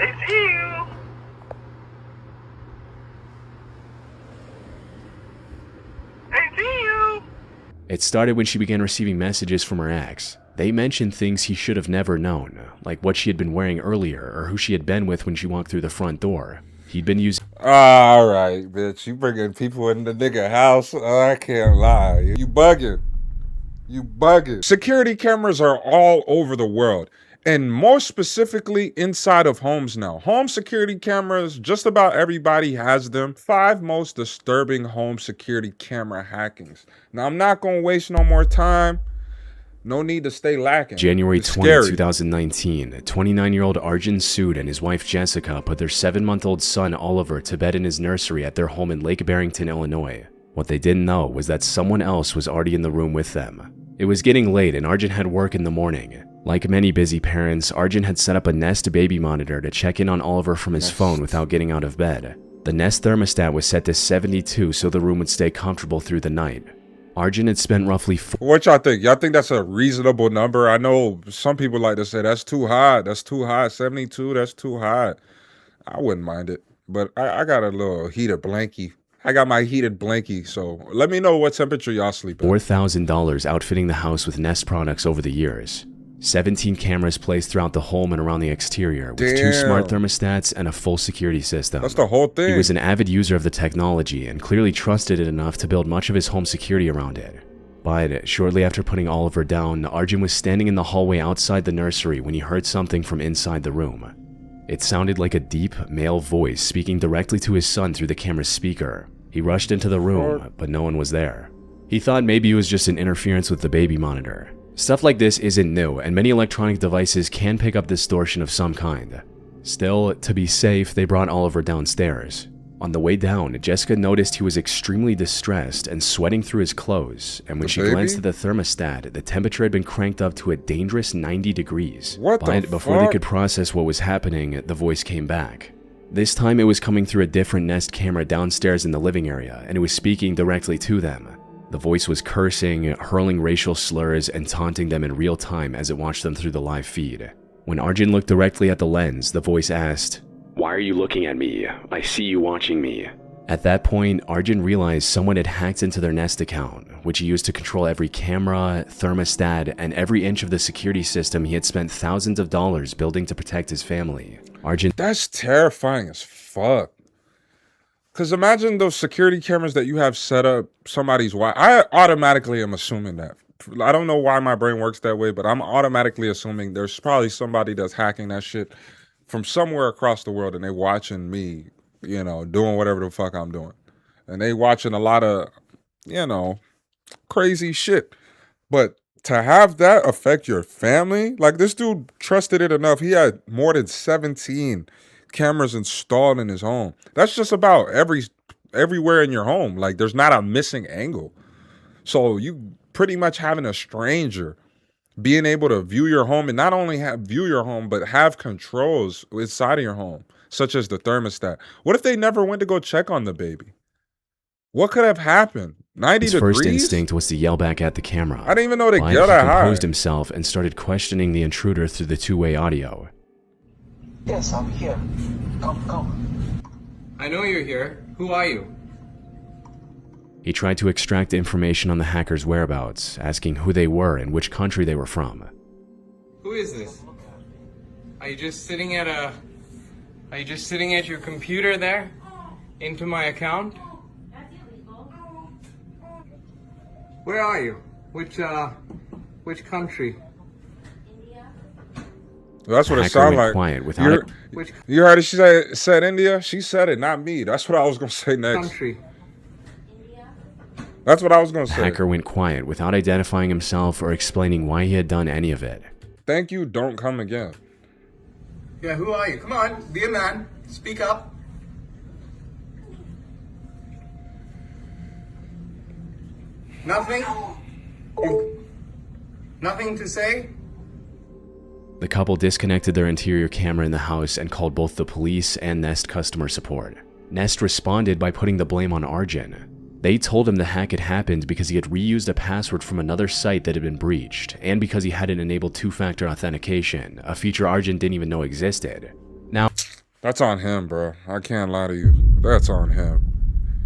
I see you. I see you. It started when she began receiving messages from her ex. They mentioned things he should have never known, like what she had been wearing earlier or who she had been with when she walked through the front door. He'd been using... Alright, bitch. You bringing people in the nigga house? I can't lie. You bugging. You bugging. Security cameras are all over the world, and more specifically inside of homes now. Home security cameras, just about everybody has them. 5 most disturbing home security camera hackings. Now, I'm not going to waste no more time. No need to stay lacking. January It's 20, scary. 2019, 29-year-old Arjun Sood and his wife Jessica put their 7-month-old son Oliver to bed in his nursery at their home in Lake Barrington, Illinois. What they didn't know was that someone else was already in the room with them. It was getting late and Arjun had work in the morning. Like many busy parents, Arjun had set up a Nest baby monitor to check in on Oliver from his phone without getting out of bed. The Nest thermostat was set to 72 so the room would stay comfortable through the night. Arjun had spent roughly What y'all think? Y'all think that's a reasonable number? I know some people like to say that's too high. That's too high. 72, that's too high. I wouldn't mind it. But I got a little heated blankie. I got my heated blankie, so let me know what temperature y'all sleep at. $4,000 outfitting the house with Nest products over the years. 17 cameras placed throughout the home and around the exterior, with 2 smart thermostats and a full security system. That's the whole thing. He was an avid user of the technology and clearly trusted it enough to build much of his home security around it. But shortly after putting Oliver down, Arjun was standing in the hallway outside the nursery when he heard something from inside the room. It sounded like a deep, male voice speaking directly to his son through the camera's speaker. He rushed into the room, but no one was there. He thought maybe it was just an interference with the baby monitor. Stuff like this isn't new, and many electronic devices can pick up distortion of some kind. Still, to be safe, they brought Oliver downstairs. On the way down, Jessica noticed he was extremely distressed and sweating through his clothes, and when she glanced at the thermostat, the temperature had been cranked up to a dangerous 90 degrees. But before they could process what was happening, the voice came back. This time it was coming through a different Nest camera downstairs in the living area, and it was speaking directly to them. The voice was cursing, hurling racial slurs, and taunting them in real time as it watched them through the live feed. When Arjun looked directly at the lens, the voice asked, "Why are you looking at me? I see you watching me." At that point, Arjun realized someone had hacked into their Nest account, which he used to control every camera, thermostat, and every inch of the security system he had spent thousands of dollars building to protect his family. Arjun... That's terrifying as fuck. Because imagine those security cameras that you have set up somebody's wife. I automatically am assuming that. I don't know why my brain works that way, but I'm automatically assuming there's probably somebody that's hacking that shit from somewhere across the world and they watching me, you know, doing whatever the fuck I'm doing. And they watching a lot of, you know, crazy shit. But to have that affect your family, like this dude trusted it enough. He had more than 17 cameras installed in his home. That's just about everywhere in your home. Like there's not a missing angle. So you pretty much having a stranger being able to view your home, and not only view your home, but have controls inside of your home, such as the thermostat. What if they never went to go check on the baby? What could have happened? 90 His degrees? first instinct was to yell back at the camera. I didn't even know they But get that high. He composed himself and started questioning the intruder through the two-way audio. Yes, I'm here. Come. I know you're here. Who are you? He tried to extract information on the hacker's whereabouts, asking who they were and which country they were from. Who is this? Are you just sitting at your computer there? Into my account? Where are you? Which country? That's what it Hacker sounded went like. quiet without it. You heard it? She said India? She said it, not me. That's what I was going to say next. Country. That's what I was going to say. Hacker went quiet without identifying himself or explaining why he had done any of it. Thank you, don't come again. Yeah, who are you? Come on, be a man. Speak up. Nothing? Nothing to say? The couple disconnected their interior camera in the house and called both the police and Nest customer support. Nest responded by putting the blame on Arjun. They told him the hack had happened because he had reused a password from another site that had been breached, and because he hadn't enabled two-factor authentication, a feature Arjun didn't even know existed. Now, That's on him, bro. I can't lie to you. That's on him.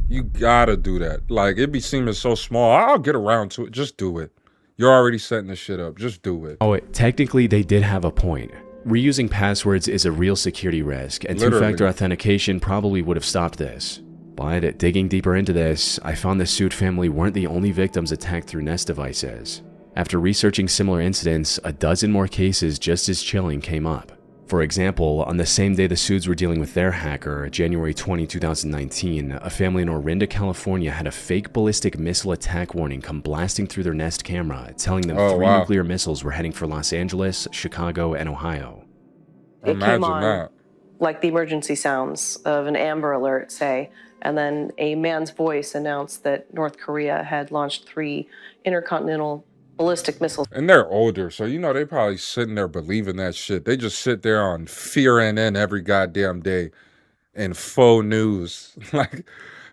You gotta do that. Like, it be seeming so small. I'll get around to it. Just do it. You're already setting the shit up. Just do it. Oh, technically, they did have a point. Reusing passwords is a real security risk, and Literally. two-factor authentication probably would have stopped this. But digging deeper into this, I found the Sood family weren't the only victims attacked through Nest devices. After researching similar incidents, a dozen more cases just as chilling came up. For example, on the same day the Soods were dealing with their hacker, January 20, 2019, a family in Orinda, California had a fake ballistic missile attack warning come blasting through their Nest camera, telling them three nuclear missiles were heading for Los Angeles, Chicago, and Ohio. It came on like the emergency sounds of an Amber Alert, say, and then a man's voice announced that North Korea had launched 3 intercontinental ballistic missiles. And they're older, so you know they probably sitting there believing that shit. They just sit there on Fear NN every goddamn day and faux news. Like,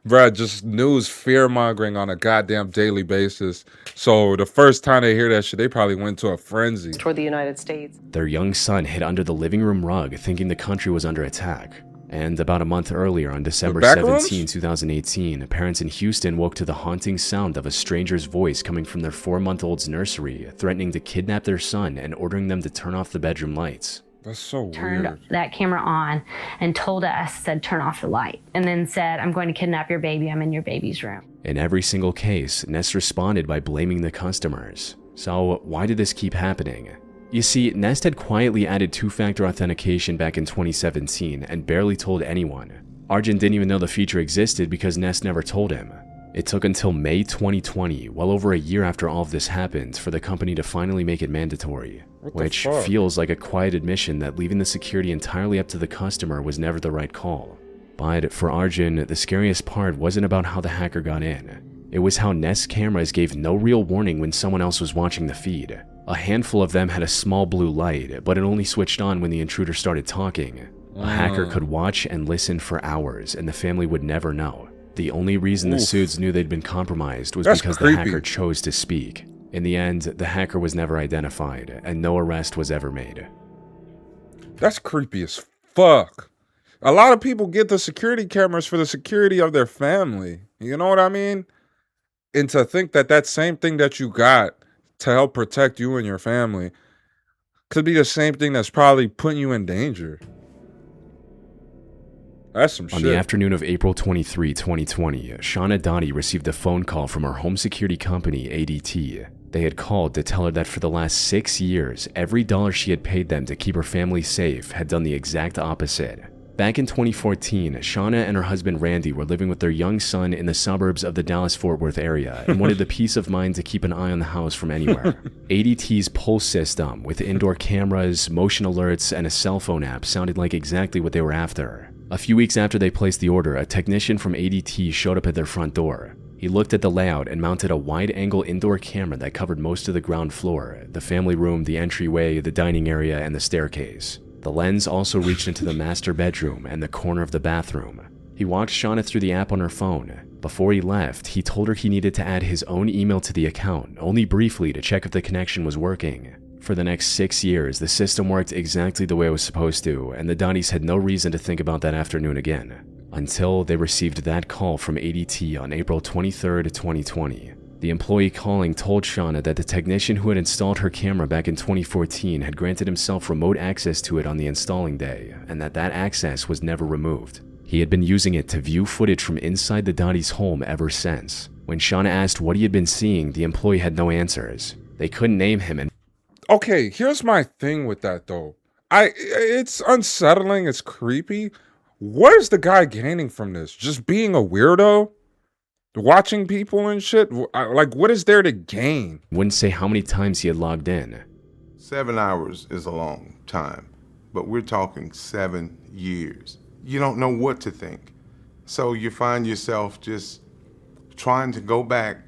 bruh, just news fear-mongering on a goddamn daily basis. So the first time they hear that shit, they probably went to a frenzy. Toward the United States. Their young son hid under the living room rug thinking the country was under attack. And about a month earlier, on December 17, 2018, parents in Houston woke to the haunting sound of a stranger's voice coming from their 4-month-old's nursery, threatening to kidnap their son and ordering them to turn off the bedroom lights. That's so weird. Turned that camera on and told us, said, turn off the light. And then said, I'm going to kidnap your baby. I'm in your baby's room. In every single case, Nest responded by blaming the customers. So why did this keep happening? You see, Nest had quietly added two-factor authentication back in 2017 and barely told anyone. Arjun didn't even know the feature existed because Nest never told him. It took until May 2020, well over a year after all of this happened, for the company to finally make it mandatory. Which feels like a quiet admission that leaving the security entirely up to the customer was never the right call. But for Arjun, the scariest part wasn't about how the hacker got in. It was how Nest's cameras gave no real warning when someone else was watching the feed. A handful of them had a small blue light, but it only switched on when the intruder started talking. A hacker could watch and listen for hours, and the family would never know. The only reason the Soods knew they'd been compromised was because the hacker chose to speak. In the end, the hacker was never identified, and no arrest was ever made. That's creepy as fuck. A lot of people get the security cameras for the security of their family. You know what I mean? And to think that that same thing that you got to help protect you and your family could be the same thing that's probably putting you in danger. That's some shit. On the afternoon of April 23, 2020, Shauna Dottie received a phone call from her home security company, ADT. They had called to tell her that for the last 6 years, every dollar she had paid them to keep her family safe had done the exact opposite. Back in 2014, Shauna and her husband Randy were living with their young son in the suburbs of the Dallas-Fort Worth area and wanted the peace of mind to keep an eye on the house from anywhere. ADT's Pulse system, with indoor cameras, motion alerts, and a cell phone app sounded like exactly what they were after. A few weeks after they placed the order, a technician from ADT showed up at their front door. He looked at the layout and mounted a wide-angle indoor camera that covered most of the ground floor, the family room, the entryway, the dining area, and the staircase. The lens also reached into the master bedroom and the corner of the bathroom. He walked Shauna through the app on her phone. Before he left, he told her he needed to add his own email to the account, only briefly to check if the connection was working. For the next 6 years, the system worked exactly the way it was supposed to, and the Dotties had no reason to think about that afternoon again. Until they received that call from ADT on April 23, 2020. The employee calling told Shauna that the technician who had installed her camera back in 2014 had granted himself remote access to it on the installing day, and that access was never removed. He had been using it to view footage from inside the Dotties' home ever since. When Shauna asked what he had been seeing, the employee had no answers. They couldn't name him and... Okay, here's my thing with that though. It's unsettling, it's creepy. What is the guy gaining from this? Just being a weirdo? Watching people and shit? Like, what is there to gain? Wouldn't say how many times he had logged in. 7 hours is a long time, but we're talking 7 years. You don't know what to think. So you find yourself just trying to go back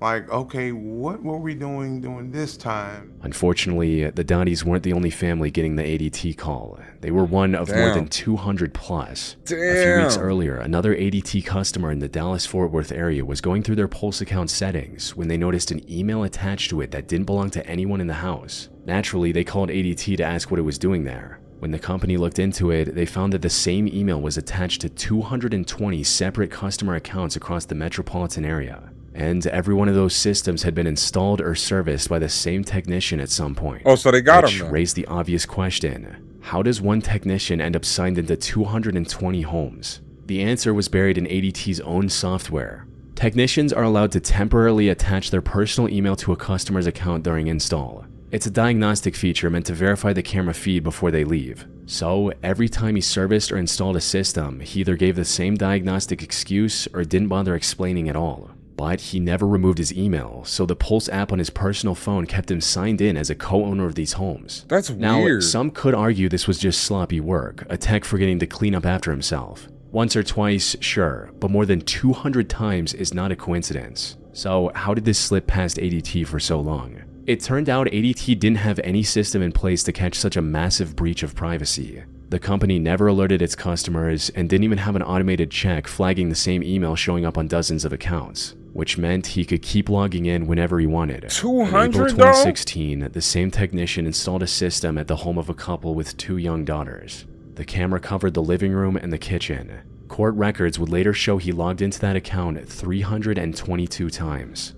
like, okay, what were we doing during this time? Unfortunately, the Dotties weren't the only family getting the ADT call. They were one of more than 200 plus. A few weeks earlier, another ADT customer in the Dallas-Fort Worth area was going through their Pulse account settings when they noticed an email attached to it that didn't belong to anyone in the house. Naturally, they called ADT to ask what it was doing there. When the company looked into it, they found that the same email was attached to 220 separate customer accounts across the metropolitan area. And every one of those systems had been installed or serviced by the same technician at some point. Oh, so they got which him then. raised the obvious question. How does one technician end up signed into 220 homes? The answer was buried in ADT's own software. Technicians are allowed to temporarily attach their personal email to a customer's account during install. It's a diagnostic feature meant to verify the camera feed before they leave. So, every time he serviced or installed a system, he either gave the same diagnostic excuse or didn't bother explaining at all. But he never removed his email, so the Pulse app on his personal phone kept him signed in as a co-owner of these homes. That's now, weird. Some could argue this was just sloppy work, a tech forgetting to clean up after himself. Once or twice, sure, but more than 200 times is not a coincidence. So how did this slip past ADT for so long? It turned out ADT didn't have any system in place to catch such a massive breach of privacy. The company never alerted its customers and didn't even have an automated check flagging the same email showing up on dozens of accounts, which meant he could keep logging in whenever he wanted. 200 In April though? 2016, the same technician installed a system at the home of a couple with 2 young daughters. The camera covered the living room and the kitchen. Court records would later show he logged into that account 322 times.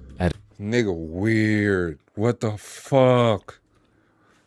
Nigga weird. What the fuck?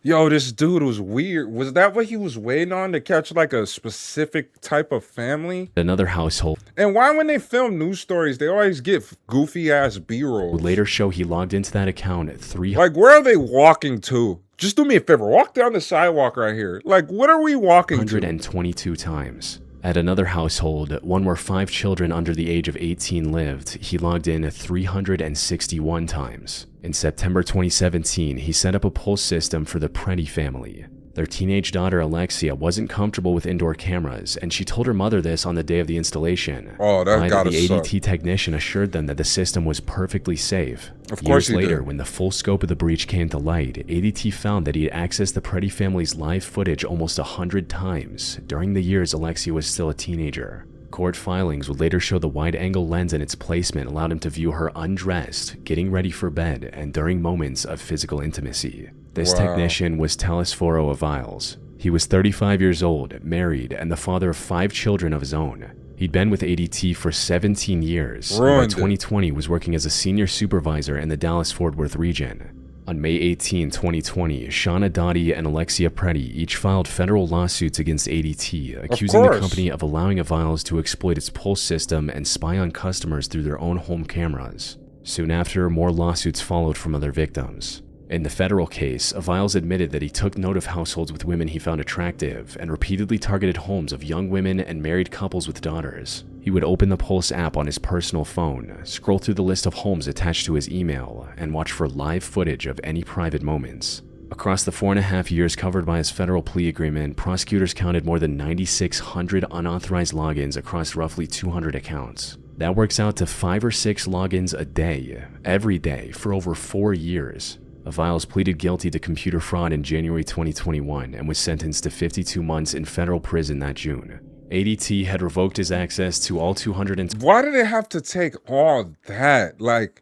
Yo, this dude was weird. Was that what he was waiting on, to catch like a specific type of family? Another household And why when they film news stories, they always get goofy ass B-roll? would later show he logged into that account 300 Like, where are they walking to? Just do me a favor, walk down the sidewalk right here. Like, what are we walking to? 122 times. At another household, one where 5 children under the age of 18 lived, he logged in 361 times. In September 2017, he set up a Pulse system for the Preddy family. Their teenage daughter Alexia wasn't comfortable with indoor cameras, and she told her mother this on the day of the installation. Oh, that gotta The suck. ADT technician assured them that the system was perfectly safe. Of course Years he later, did. when the full scope of the breach came to light, ADT found that he had accessed the Preddy family's live footage almost 100 times during the years Alexia was still a teenager. Court filings would later show the wide-angle lens and its placement allowed him to view her undressed, getting ready for bed, and during moments of physical intimacy. This Wow. technician was Telesforo Aviles. He was 35 years old, married, and the father of 5 children of his own. He'd been with ADT for 17 years, and by Ruined it. 2020 was working as a senior supervisor in the Dallas-Fort Worth region. On May 18, 2020, Shauna Dottie and Alexia Preddy each filed federal lawsuits against ADT, accusing the course. company of allowing Aviles to exploit its Pulse system and spy on customers through their own home cameras. Soon after, more lawsuits followed from other victims. In the federal case, Aviles admitted that he took note of households with women he found attractive and repeatedly targeted homes of young women and married couples with daughters. He would open the Pulse app on his personal phone, scroll through the list of homes attached to his email, and watch for live footage of any private moments. Across the 4.5 years covered by his federal plea agreement, prosecutors counted more than 9,600 unauthorized logins across roughly 200 accounts. That works out to 5 or 6 logins a day, every day, for over 4 years. Aviles pleaded guilty to computer fraud in January 2021 and was sentenced to 52 months in federal prison that June. ADT had revoked his access to all 200 Why did they have to take all that? Like,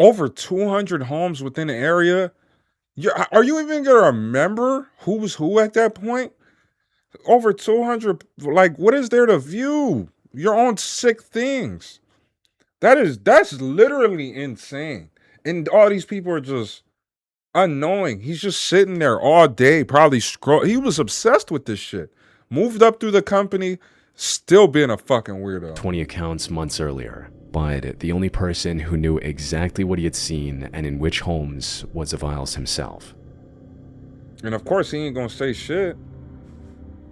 over 200 homes within the area? Are you even going to remember who was who at that point? Over 200, like, what is there to view? Your own sick things. That's literally insane. And all these people are just unknowing. He's just sitting there all day, probably he was obsessed with this shit. Moved up through the company, still being a fucking weirdo. 20 accounts months earlier. But the only person who knew exactly what he had seen and in which homes was Aviles himself. And of course, he ain't gonna say shit.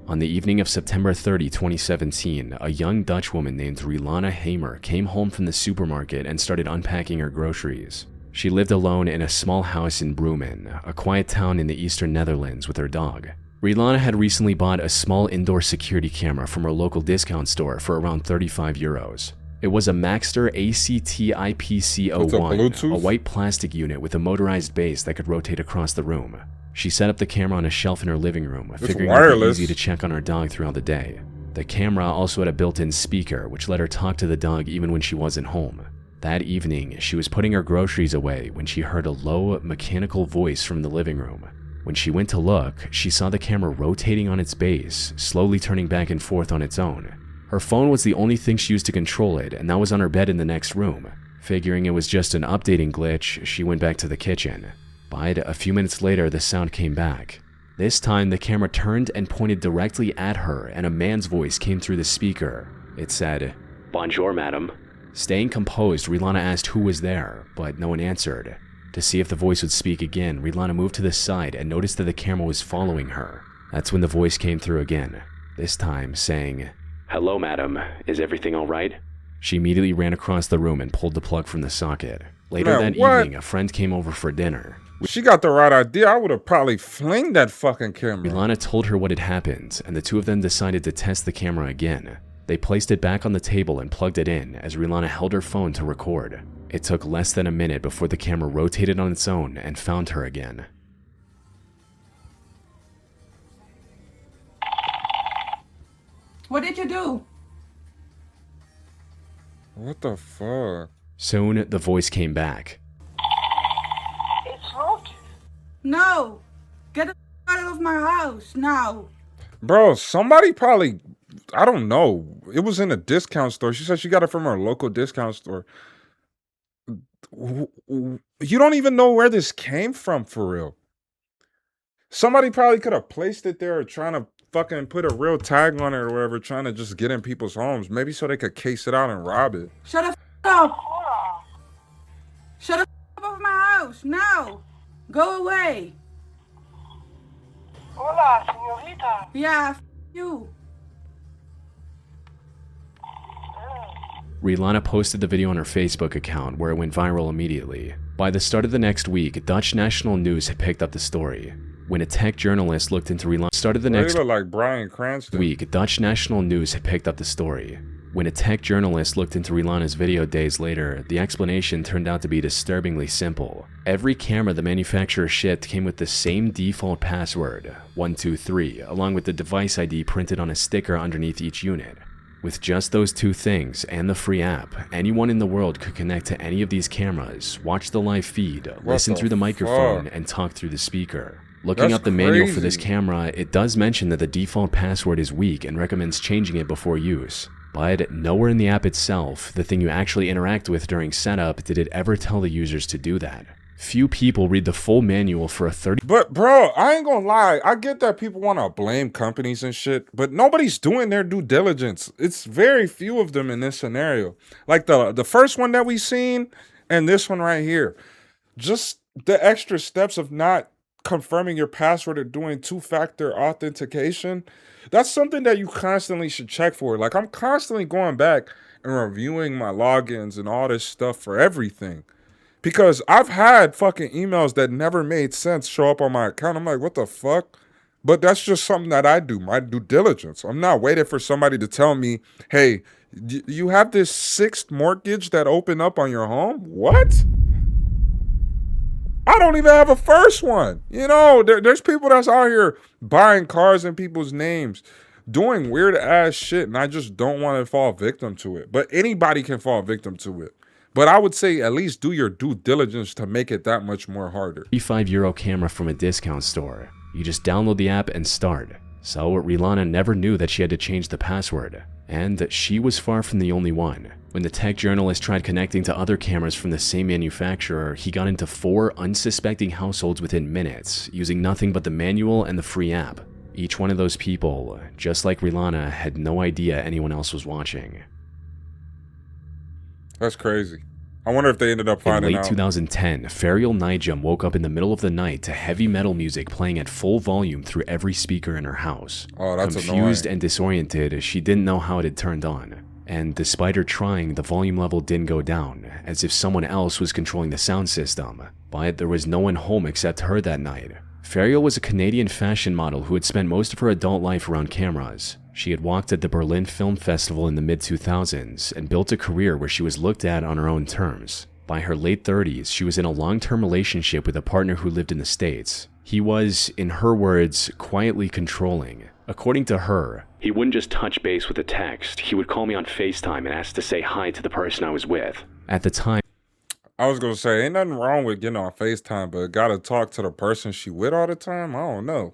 On the evening of September 30, 2017, a young Dutch woman named Rilana Hamer came home from the supermarket and started unpacking her groceries. She lived alone in a small house in Bremen, a quiet town in the eastern Netherlands, with her dog. Rilana had recently bought a small indoor security camera from her local discount store for around 35 euros. It was a Maxter ACT-IPC01, What's up, Bluetooth? a white plastic unit with a motorized base that could rotate across the room. She set up the camera on a shelf in her living room, figuring it would be wireless. easy to check on her dog throughout the day. The camera also had a built-in speaker, which let her talk to the dog even when she wasn't home. That evening, she was putting her groceries away when she heard a low, mechanical voice from the living room. When she went to look, she saw the camera rotating on its base, slowly turning back and forth on its own. Her phone was the only thing she used to control it, and that was on her bed in the next room. Figuring it was just an updating glitch, she went back to the kitchen. But a few minutes later, the sound came back. This time, the camera turned and pointed directly at her, and a man's voice came through the speaker. It said, "Bonjour, madam." Staying composed, Rilana asked who was there, but no one answered. To see if the voice would speak again, Rilana moved to the side and noticed that the camera was following her. That's when the voice came through again, this time saying, "Hello, madam. Is everything all right?" She immediately ran across the room and pulled the plug from the socket. Later that evening, a friend came over for dinner. She got the right idea. I would have probably flinged that fucking camera. Rilana told her what had happened, and the two of them decided to test the camera again. They placed it back on the table and plugged it in as Rilana held her phone to record. It took less than a minute before the camera rotated on its own and found her again. What did you do? What the fuck? Soon, the voice came back. It's not. No! Get the out of my house, now! Bro, somebody probably, I don't know. It was in a discount store. She said she got it from her local discount store. You don't even know where this came from for real. Somebody probably could have placed it there or trying to fucking put a real tag on it or whatever, trying to just get in people's homes. Maybe so they could case it out and rob it. Shut the up! Hola. Shut the up of my house, now! Go away! Hola, señorita. Yeah, you. Rilana posted the video on her Facebook account where it went viral immediately. By the start of the next week, Dutch national news had picked up the story. When a tech journalist looked into Rilana, like Bryan Cranston. week, Dutch national news had picked up the story. When a tech journalist looked into Rilana's video days later, the explanation turned out to be disturbingly simple. Every camera the manufacturer shipped came with the same default password, 123, along with the device ID printed on a sticker underneath each unit. With just those two things and the free app, anyone in the world could connect to any of these cameras, watch the live feed, listen through the microphone, and talk through the speaker. Looking up the manual for this camera, it does mention that the default password is weak and recommends changing it before use. But nowhere in the app itself, the thing you actually interact with during setup, did it ever tell the users to do that. Few people read the full manual for a 30. But bro, I ain't gonna lie. I get that people want to blame companies and shit, but nobody's doing their due diligence. It's very few of them in this scenario. Like the first one that we seen and this one right here. Just the extra steps of not confirming your password or doing two-factor authentication. That's something that you constantly should check for. Like I'm constantly going back and reviewing my logins and all this stuff for everything. Because I've had fucking emails that never made sense show up on my account. I'm like, what the fuck? But that's just something that I do, my due diligence. I'm not waiting for somebody to tell me, hey, you have this 6th mortgage that opened up on your home? What? I don't even have a first one. You know, there's people that's out here buying cars in people's names, doing weird ass shit, and I just don't want to fall victim to it. But anybody can fall victim to it. But I would say at least do your due diligence to make it that much more harder. €35 camera from a discount store. You just download the app and start. So Rilana never knew that she had to change the password. And she was far from the only one. When the tech journalist tried connecting to other cameras from the same manufacturer, he got into 4 unsuspecting households within minutes, using nothing but the manual and the free app. Each one of those people, just like Rilana, had no idea anyone else was watching. That's crazy. I wonder if they ended up finding out. In late 2010, Farial Nijam woke up in the middle of the night to heavy metal music playing at full volume through every speaker in her house. Oh, that's Confused annoying. and disoriented, she didn't know how it had turned on. And despite her trying, the volume level didn't go down, as if someone else was controlling the sound system. But there was no one home except her that night. Farial was a Canadian fashion model who had spent most of her adult life around cameras. She had walked at the Berlin Film Festival in the mid-2000s and built a career where she was looked at on her own terms. By her late 30s, she was in a long-term relationship with a partner who lived in the States. He was, in her words, quietly controlling. According to her, he wouldn't just touch base with a text, he would call me on FaceTime and ask to say hi to the person I was with. At the time, I was gonna say, ain't nothing wrong with getting on FaceTime, but gotta talk to the person she with all the time? I don't know.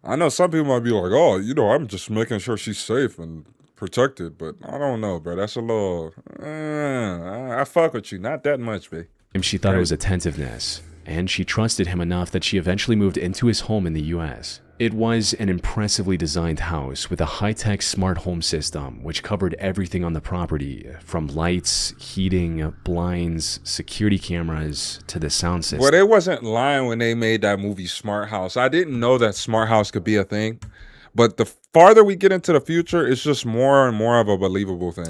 I know some people might be like, oh, you know, I'm just making sure she's safe and protected, but I don't know, bro. That's a little, I fuck with you. Not that much, babe. She thought it was attentiveness, and she trusted him enough that she eventually moved into his home in the US. It was an impressively designed house with a high-tech smart home system which covered everything on the property, from lights, heating, blinds, security cameras, to the sound system. Well, they wasn't lying when they made that movie Smart House. I didn't know that Smart House could be a thing, but the farther we get into the future, it's just more and more of a believable thing.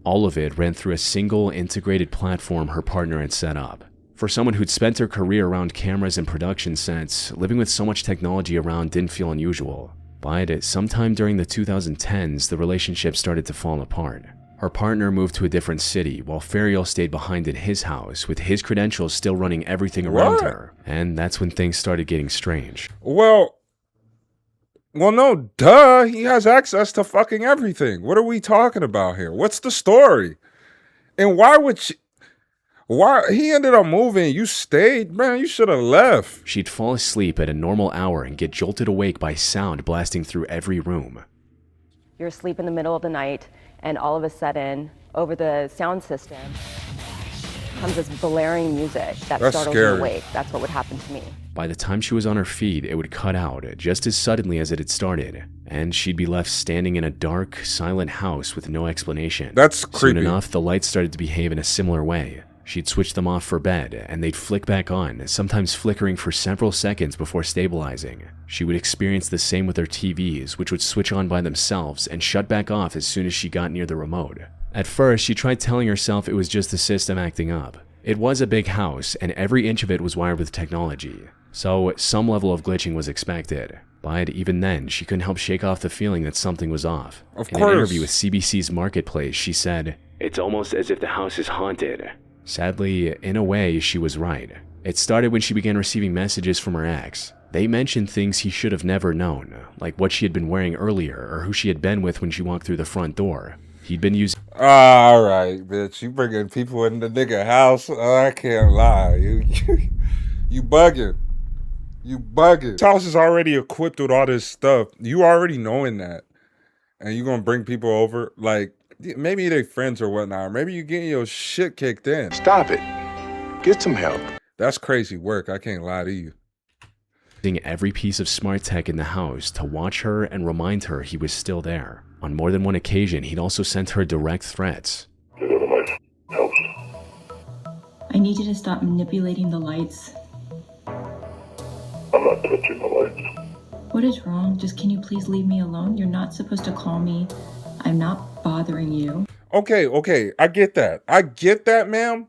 All of it ran through a single integrated platform her partner had set up. For someone who'd spent her career around cameras and production sets, living with so much technology around didn't feel unusual. But sometime during the 2010s, the relationship started to fall apart. Her partner moved to a different city, while Ferial stayed behind in his house, with his credentials still running everything around her. And that's when things started getting strange. Well, no, duh. He has access to fucking everything. What are we talking about here? What's the story? And why would she... Why he ended up moving? You stayed, man. You should have left. She'd fall asleep at a normal hour and get jolted awake by sound blasting through every room. You're asleep in the middle of the night, and all of a sudden, over the sound system, comes this blaring music that startles you awake. That's what would happen to me. By the time she was on her feet, it would cut out just as suddenly as it had started, and she'd be left standing in a dark, silent house with no explanation. That's creepy. Soon enough, the lights started to behave in a similar way. She'd switch them off for bed, and they'd flick back on, sometimes flickering for several seconds before stabilizing. She would experience the same with her TVs, which would switch on by themselves and shut back off as soon as she got near the remote. At first, she tried telling herself it was just the system acting up. It was a big house, and every inch of it was wired with technology, so some level of glitching was expected. But even then, she couldn't help shake off the feeling that something was off. In an interview with CBC's Marketplace, she said, "It's almost as if the house is haunted." Sadly, in a way, she was right. It started when she began receiving messages from her ex. They mentioned things he should have never known, like what she had been wearing earlier or who she had been with when she walked through the front door. He'd been using... All right, bitch. You bringing people in the nigga house? I can't lie. You bugging. You bugging. This house is already equipped with all this stuff. You already knowing that. And you gonna bring people over? Like, maybe they friends or whatnot. Or maybe you getting your shit kicked in. Stop it. Get some help. That's crazy work. I can't lie to you. Using every piece of smart tech in the house to watch her and remind her he was still there. On more than one occasion, he'd also sent her direct threats. Get out of my house. I need you to stop manipulating the lights. I'm not touching the lights. What is wrong? Just can you please leave me alone? You're not supposed to call me. I'm not bothering you. Okay. I get that. I get that, ma'am.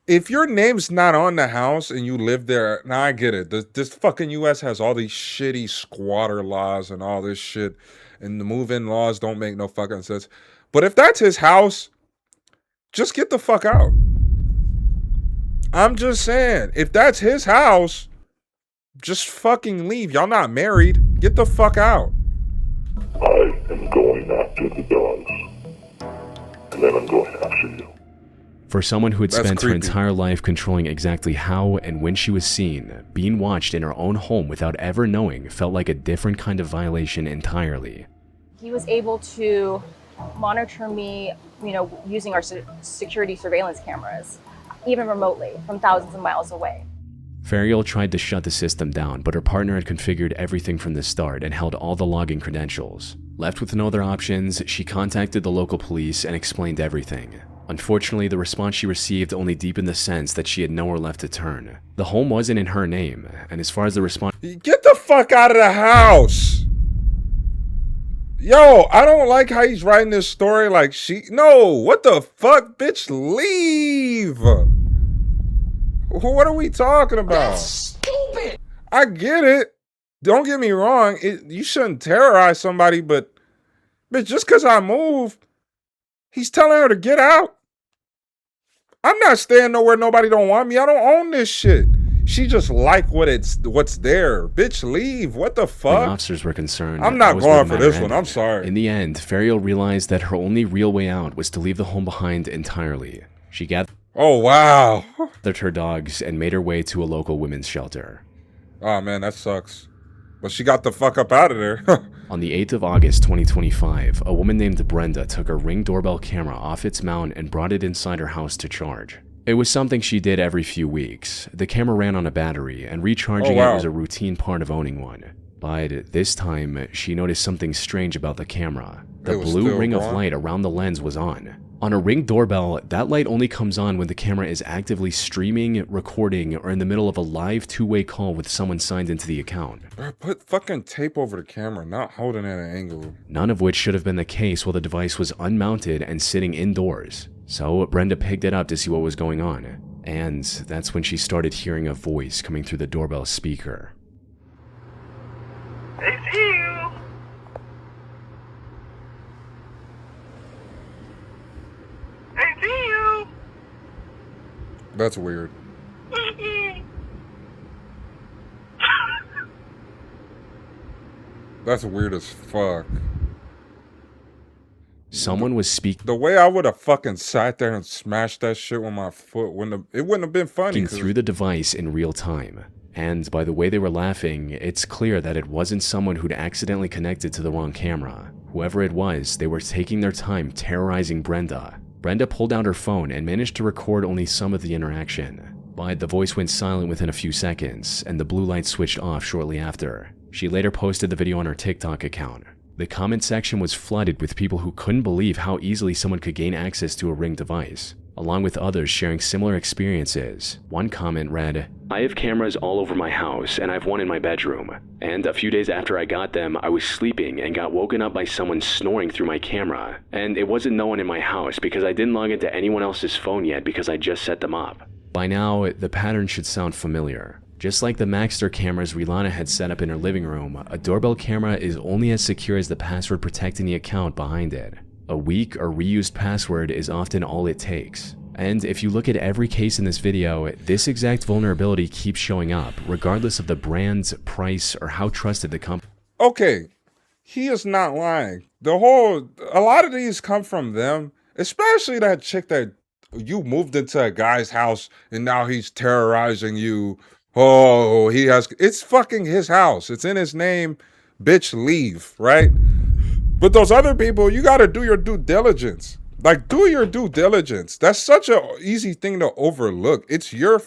If your name's not on the house and you live there, now I get it. This fucking US has all these shitty squatter laws and all this shit. And the move-in laws don't make no fucking sense. But if that's his house, just get the fuck out. I'm just saying, if that's his house, just fucking leave. Y'all not married. Get the fuck out. I am going after the dogs. And then I'm going after you. For someone who had spent her creepy. entire life controlling exactly how and when she was seen, being watched in her own home without ever knowing felt like a different kind of violation entirely. He was able to monitor me, using our security surveillance cameras, even remotely, from thousands of miles away. Ferial tried to shut the system down, but her partner had configured everything from the start and held all the login credentials. Left with no other options, she contacted the local police and explained everything. Unfortunately, the response she received only deepened the sense that she had nowhere left to turn. The home wasn't in her name, and as far as the response... Get the fuck out of the house! Yo, I don't like how he's writing this story like No, what the fuck, bitch? Leave! What are we talking about? That's stupid. I get it. Don't get me wrong. You shouldn't terrorize somebody, but bitch, just because I moved, he's telling her to get out. I'm not staying nowhere nobody don't want me. I don't own this shit. She just like what's there. Bitch, leave. What the fuck? When officers were concerned, I'm not that was going where the for matter this one. ended. I'm sorry. In the end, Ferial realized that her only real way out was to leave the home behind entirely. She gathered... Oh, wow. Gathered her dogs and made her way to a local women's shelter. Oh, man, that sucks. But she got the fuck up out of there. On the 8th of August 2025, a woman named Brenda took a Ring doorbell camera off its mount and brought it inside her house to charge. It was something she did every few weeks. The camera ran on a battery, and recharging it was a routine part of owning one. But this time, she noticed something strange about the camera. The blue ring of light around the lens was on. On a Ring doorbell, that light only comes on when the camera is actively streaming, recording, or in the middle of a live two-way call with someone signed into the account. Bro, put fucking tape over the camera, not holding at an angle. None of which should have been the case while the device was unmounted and sitting indoors. So Brenda picked it up to see what was going on. And that's when she started hearing a voice coming through the doorbell speaker. It's you. I see you. That's weird. That's weird as fuck. Someone was speaking. The way I would have fucking sat there and smashed that shit with my foot, it wouldn't have been funny. Through the device in real time. And by the way they were laughing, it's clear that it wasn't someone who'd accidentally connected to the wrong camera. Whoever it was, they were taking their time terrorizing Brenda. Brenda pulled out her phone and managed to record only some of the interaction. But the voice went silent within a few seconds, and the blue light switched off shortly after. She later posted the video on her TikTok account. The comment section was flooded with people who couldn't believe how easily someone could gain access to a Ring device, along with others sharing similar experiences. One comment read, "I have cameras all over my house, and I've one in my bedroom. And a few days after I got them, I was sleeping and got woken up by someone snoring through my camera. And it wasn't no one in my house because I didn't log into anyone else's phone yet because I just set them up." By now, the pattern should sound familiar. Just like the Maxter cameras Rilana had set up in her living room, a doorbell camera is only as secure as the password protecting the account behind it. A weak or reused password is often all it takes. And if you look at every case in this video, this exact vulnerability keeps showing up, regardless of the brand, price, or how trusted the company. Okay, he is not lying. A lot of these come from them, especially that chick that you moved into a guy's house and now he's terrorizing you. Oh, it's fucking his house. It's in his name. Bitch, leave, right? But those other people, you got to do your due diligence. Like, do your due diligence. That's such an easy thing to overlook. It's your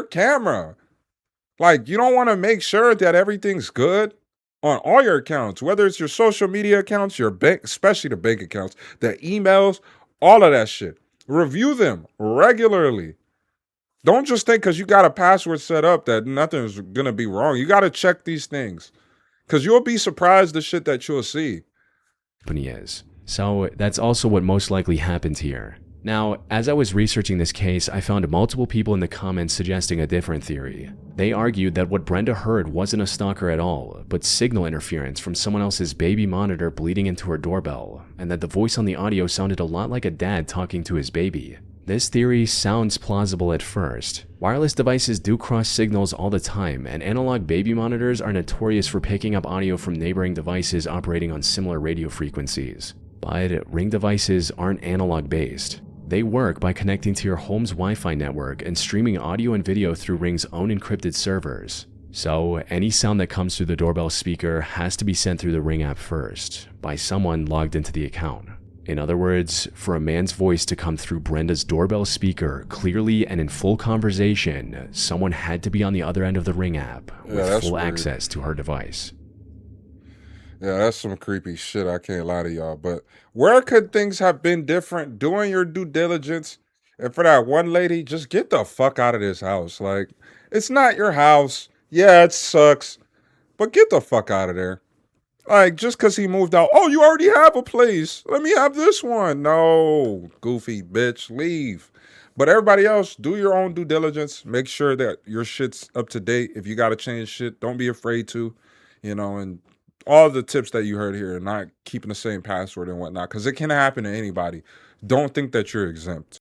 camera. Like, you don't want to make sure that everything's good on all your accounts, whether it's your social media accounts, your bank, especially the bank accounts, the emails, all of that shit. Review them regularly. Don't just think because you got a password set up that nothing's going to be wrong. You got to check these things because you'll be surprised the shit that you'll see. Is. So that's also what most likely happened here. Now, as I was researching this case, I found multiple people in the comments suggesting a different theory. They argued that what Brenda heard wasn't a stalker at all, but signal interference from someone else's baby monitor bleeding into her doorbell, and that the voice on the audio sounded a lot like a dad talking to his baby. This theory sounds plausible at first. Wireless devices do cross signals all the time, and analog baby monitors are notorious for picking up audio from neighboring devices operating on similar radio frequencies. But Ring devices aren't analog based. They work by connecting to your home's Wi-Fi network and streaming audio and video through Ring's own encrypted servers. So any sound that comes through the doorbell speaker has to be sent through the Ring app first, by someone logged into the account. In other words, for a man's voice to come through Brenda's doorbell speaker clearly and in full conversation, someone had to be on the other end of the Ring app with full access to her device. Yeah, that's some creepy shit, I can't lie to y'all. But where could things have been different? Doing your due diligence. And for that one lady, just get the fuck out of this house. Like, it's not your house. Yeah, it sucks. But get the fuck out of there. Like, just because he moved out. Oh, you already have a place. Let me have this one. No, goofy bitch, leave. But everybody else, do your own due diligence. Make sure that your shit's up to date. If you got to change shit, don't be afraid to, and all the tips that you heard here, not keeping the same password and whatnot, because it can happen to anybody. Don't think that you're exempt.